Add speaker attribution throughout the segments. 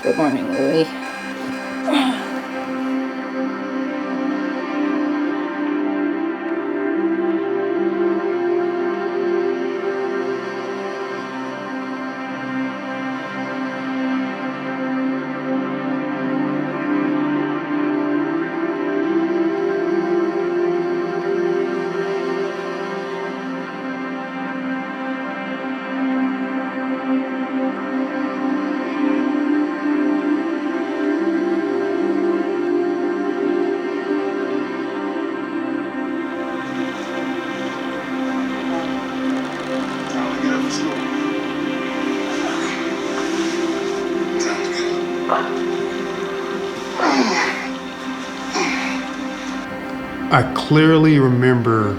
Speaker 1: Good morning, Louie.
Speaker 2: I clearly remember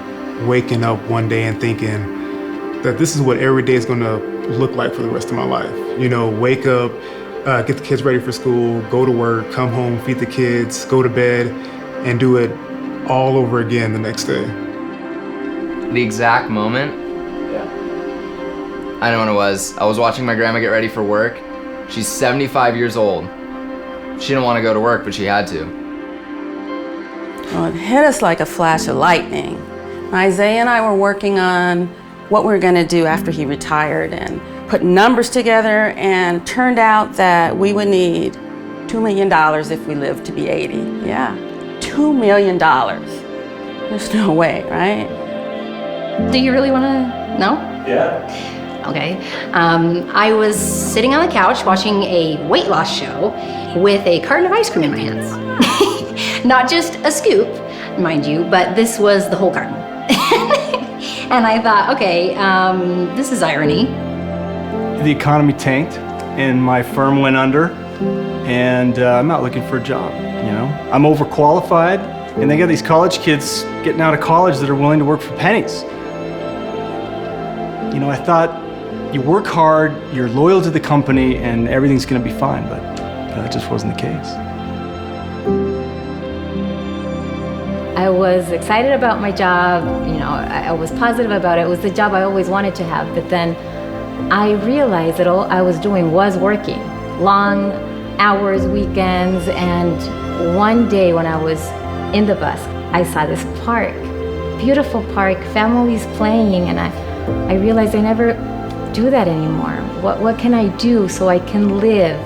Speaker 2: waking up one day and thinking that this is what every day is gonna look like for the rest of my life. You know, wake up, get the kids ready for school, go to work, come home, feed the kids, go to bed, and do it all over again the next day.
Speaker 3: The exact moment, I know when it was. I was watching my grandma get ready for work. She's 75 years old. She didn't want to go to work, but she had to.
Speaker 1: Well, it hit us like a flash of lightning. Isaiah and I were working on what we were going to do after he retired and put numbers together, and turned out that we would need $2 million if we lived to be 80. Yeah, $2 million. There's no way, right?
Speaker 4: Do you really want to know?
Speaker 5: Yeah.
Speaker 4: Okay. I was sitting on the couch watching a weight loss show with a carton of ice cream in my hands. Not just a scoop, mind you, but this was the whole carton. And I thought, okay, this is irony.
Speaker 5: The economy tanked and my firm went under, and I'm not looking for a job, you know? I'm overqualified, and they got these college kids getting out of college that are willing to work for pennies. You know, I thought you work hard, you're loyal to the company, and everything's gonna be fine, but that just wasn't the case.
Speaker 6: I was excited about my job, you know, I was positive about it. It was the job I always wanted to have, but then I realized that all I was doing was working. Long hours, weekends, and one day when I was in the bus, I saw this park, beautiful park, families playing, and I realized I never do that anymore. What can I do so I can live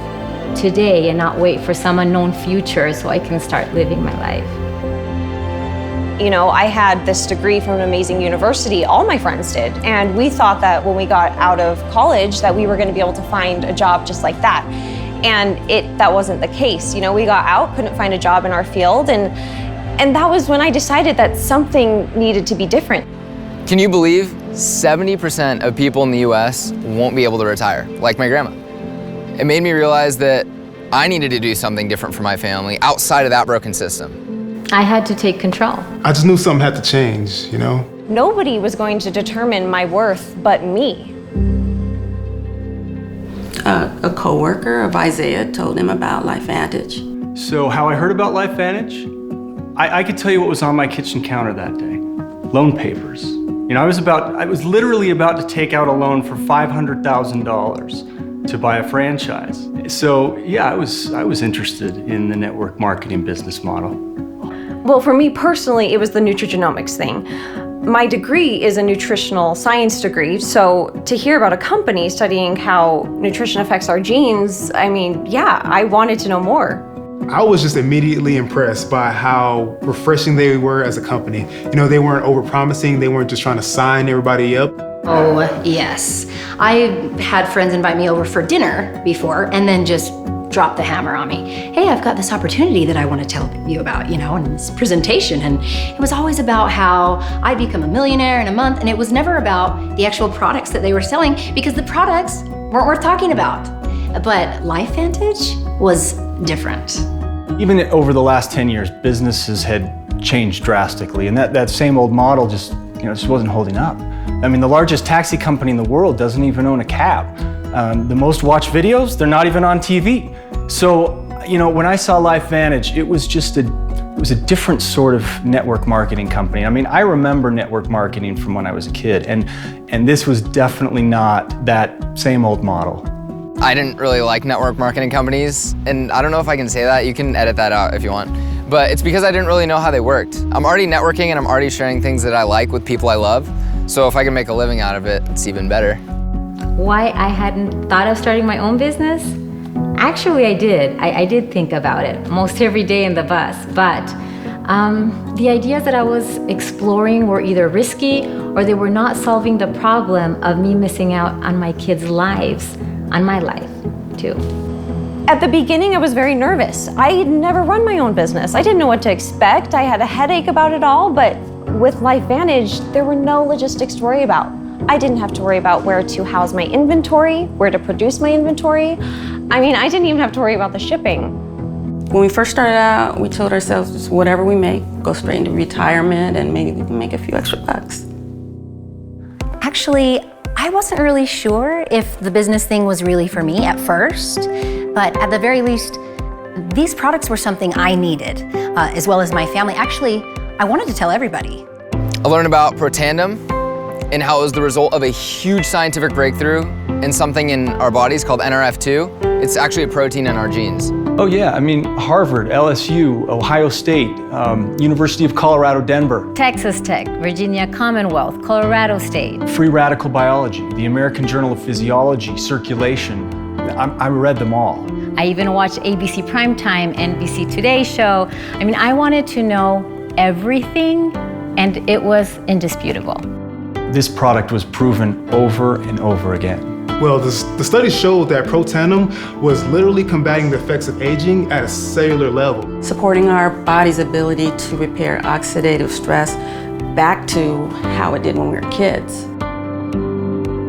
Speaker 6: today and not wait for some unknown future so I can start living my life?
Speaker 7: You know, I had this degree from an amazing university, all my friends did, and we thought that when we got out of college that we were going to be able to find a job just like that. And that wasn't the case. You know, we got out, couldn't find a job in our field, and that was when I decided that something needed to be different.
Speaker 3: Can you believe 70% of people in the US won't be able to retire, like my grandma? It made me realize that I needed to do something different for my family outside of that broken system.
Speaker 6: I had to take control.
Speaker 2: I just knew something had to change, you know?
Speaker 7: Nobody was going to determine my worth but me.
Speaker 1: A coworker of Isaiah told him about LifeVantage.
Speaker 5: So how I heard about LifeVantage? I could tell you what was on my kitchen counter that day. Loan papers. You know, I was literally about to take out a loan for $500,000 to buy a franchise. So yeah, I was interested in the network marketing business model.
Speaker 7: Well, for me personally, it was the Nutrigenomics thing. My degree is a nutritional science degree, so to hear about a company studying how nutrition affects our genes, I mean, yeah, I wanted to know more.
Speaker 2: I was just immediately impressed by how refreshing they were as a company. You know, they weren't overpromising, they weren't just trying to sign everybody up.
Speaker 4: Oh, yes. I had friends invite me over for dinner before and then just drop the hammer on me. Hey, I've got this opportunity that I want to tell you about, you know, and this presentation. And it was always about how I'd become a millionaire in a month. And it was never about the actual products that they were selling, because the products weren't worth talking about. But LifeVantage was different.
Speaker 5: Even over the last 10 years, businesses had changed drastically, and that same old model just wasn't holding up. I mean, the largest taxi company in the world doesn't even own a cab. The most watched videos, they're not even on TV. So, you know, when I saw LifeVantage, it was a different sort of network marketing company. I mean, I remember network marketing from when I was a kid, and this was definitely not that same old model.
Speaker 3: I didn't really like network marketing companies, and I don't know if I can say that. You can edit that out if you want. But it's because I didn't really know how they worked. I'm already networking and I'm already sharing things that I like with people I love. So if I can make a living out of it, it's even better.
Speaker 6: Why I hadn't thought of starting my own business? Actually, I did. I did think about it most every day in the bus, but the ideas that I was exploring were either risky or they were not solving the problem of me missing out on my kids' lives, on my life too.
Speaker 7: At the beginning, I was very nervous. I had never run my own business. I didn't know what to expect. I had a headache about it all, but with LifeVantage, there were no logistics to worry about. I didn't have to worry about where to house my inventory, where to produce my inventory. I mean, I didn't even have to worry about the shipping.
Speaker 1: When we first started out, we told ourselves just whatever we make, go straight into retirement and maybe we can make a few extra bucks.
Speaker 4: Actually, I wasn't really sure if the business thing was really for me at first, but at the very least, these products were something I needed, as well as my family. Actually, I wanted to tell everybody.
Speaker 3: I learned about Protandim and how it was the result of a huge scientific breakthrough in something in our bodies called NRF2. It's actually a protein in our genes.
Speaker 5: Oh yeah, I mean, Harvard, LSU, Ohio State, University of Colorado, Denver.
Speaker 6: Texas Tech, Virginia Commonwealth, Colorado State.
Speaker 5: Free Radical Biology, the American Journal of Physiology, Circulation. I read them all.
Speaker 6: I even watched ABC Primetime, NBC Today show. I mean, I wanted to know everything, and it was indisputable.
Speaker 5: This product was proven over and over again.
Speaker 2: Well, the study showed that Protandim was literally combating the effects of aging at a cellular level.
Speaker 1: Supporting our body's ability to repair oxidative stress back to how it did when we were kids.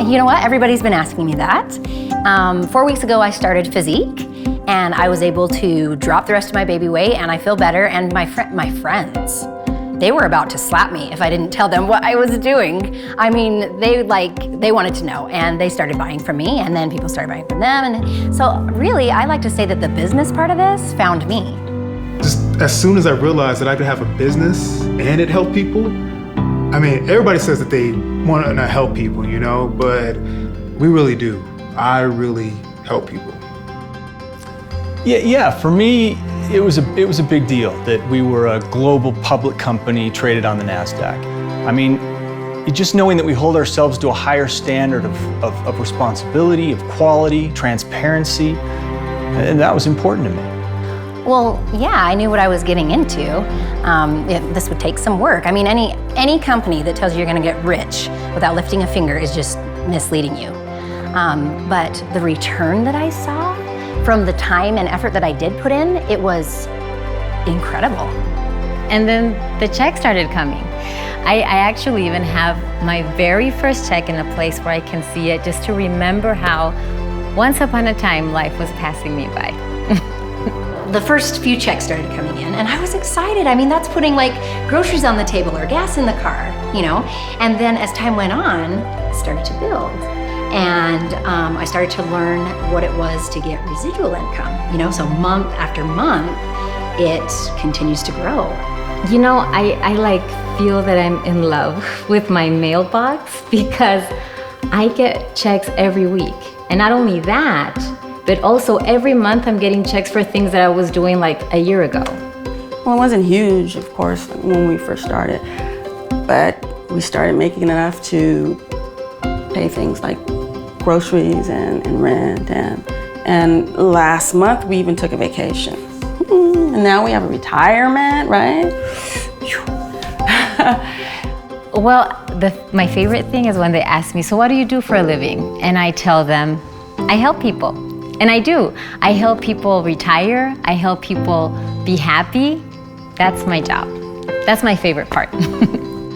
Speaker 4: You know what? Everybody's been asking me that. 4 weeks ago, I started Physique, and I was able to drop the rest of my baby weight, and I feel better. And my friends, they were about to slap me if I didn't tell them what I was doing. I mean, they wanted to know, and they started buying from me, and then people started buying from them. And so really, I like to say that the business part of this found me.
Speaker 2: Just as soon as I realized that I could have a business and it helped people, I mean, everybody says that they want to help people, you know, but we really do. I really help people.
Speaker 5: Yeah, for me, it was a big deal that we were a global public company traded on the NASDAQ. I mean, just knowing that we hold ourselves to a higher standard of responsibility, of quality, transparency, and that was important to me.
Speaker 4: Well, yeah, I knew what I was getting into. This would take some work. I mean, any company that tells you you're gonna get rich without lifting a finger is just misleading you. But the return that I saw from the time and effort that I did put in, it was incredible.
Speaker 6: And then the check started coming. I actually even have my very first check in a place where I can see it, just to remember how once upon a time life was passing me by.
Speaker 4: The first few checks started coming in, and I was excited. I mean, that's putting like groceries on the table or gas in the car, you know? And then as time went on, it started to build. And I started to learn what it was to get residual income, you know? So month after month, it continues to grow.
Speaker 6: You know, I like feel that I'm in love with my mailbox because I get checks every week. And not only that, but also every month I'm getting checks for things that I was doing like a year ago.
Speaker 1: Well, it wasn't huge, of course, when we first started, but we started making enough to pay things like groceries and rent, and last month we even took a vacation. And now we have a retirement, right?
Speaker 6: Well, my favorite thing is when they ask me, so what do you do for a living? And I tell them, I help people. And I do. I help people retire. I help people be happy. That's my job. That's my favorite part.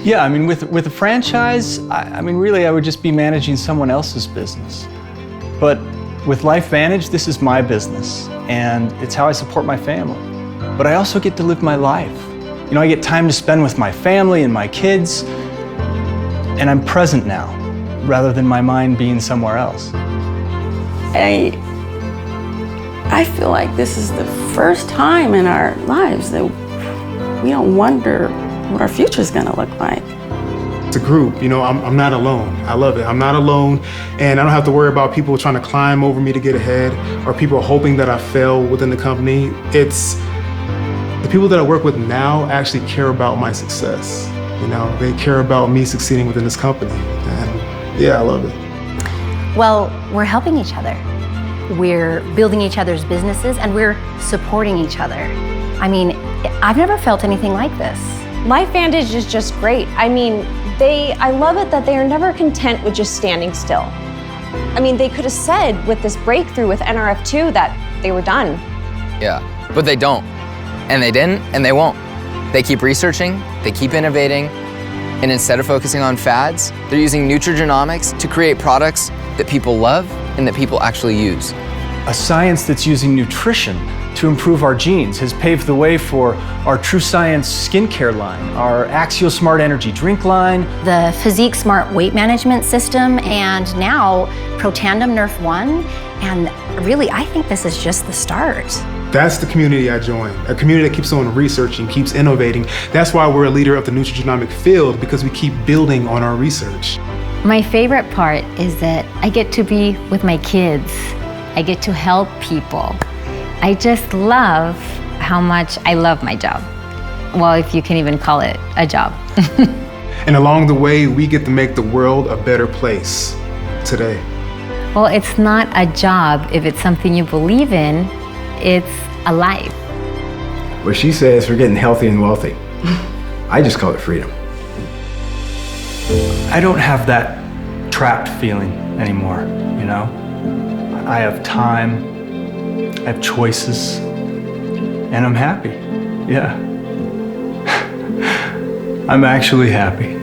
Speaker 5: Yeah, I mean, with a franchise, I mean, really, I would just be managing someone else's business. But with LifeVantage, this is my business, and it's how I support my family. But I also get to live my life. You know, I get time to spend with my family and my kids, and I'm present now, rather than my mind being somewhere else.
Speaker 1: I feel like this is the first time in our lives that we don't wonder what our future is going to look like.
Speaker 2: It's a group, you know, I'm not alone. I love it. I'm not alone, and I don't have to worry about people trying to climb over me to get ahead or people hoping that I fail within the company. It's the people that I work with now actually care about my success. You know, they care about me succeeding within this company, and yeah, I love it.
Speaker 4: Well, we're helping each other. We're building each other's businesses, and we're supporting each other. I mean, I've never felt anything like this.
Speaker 7: LifeVantage is just great. I mean, I love it that they are never content with just standing still. I mean, they could have said with this breakthrough with NRF2 that they were done.
Speaker 3: Yeah, but they don't. And they didn't, and they won't. They keep researching, they keep innovating, and instead of focusing on fads, they're using Nutrigenomics to create products that people love and that people actually use.
Speaker 5: A science that's using nutrition to improve our genes has paved the way for our True Science skincare line, our Axial Smart Energy drink line,
Speaker 4: The Physique Smart weight management system, and now Protandem Nerf 1. And really, I think this is just the start.
Speaker 2: That's the community I joined, a community that keeps on researching, keeps innovating. That's why we're a leader of the nutrigenomic field, because we keep building on our research.
Speaker 6: My favorite part is that I get to be with my kids. I get to help people. I just love how much I love my job. Well, if you can even call it a job.
Speaker 2: And along the way, we get to make the world a better place today.
Speaker 6: Well, it's not a job if it's something you believe in. It's a life.
Speaker 8: What she says, we're getting healthy and wealthy. I just call it freedom.
Speaker 5: I don't have that trapped feeling anymore, you know? I have time, I have choices, and I'm happy. Yeah. I'm actually happy.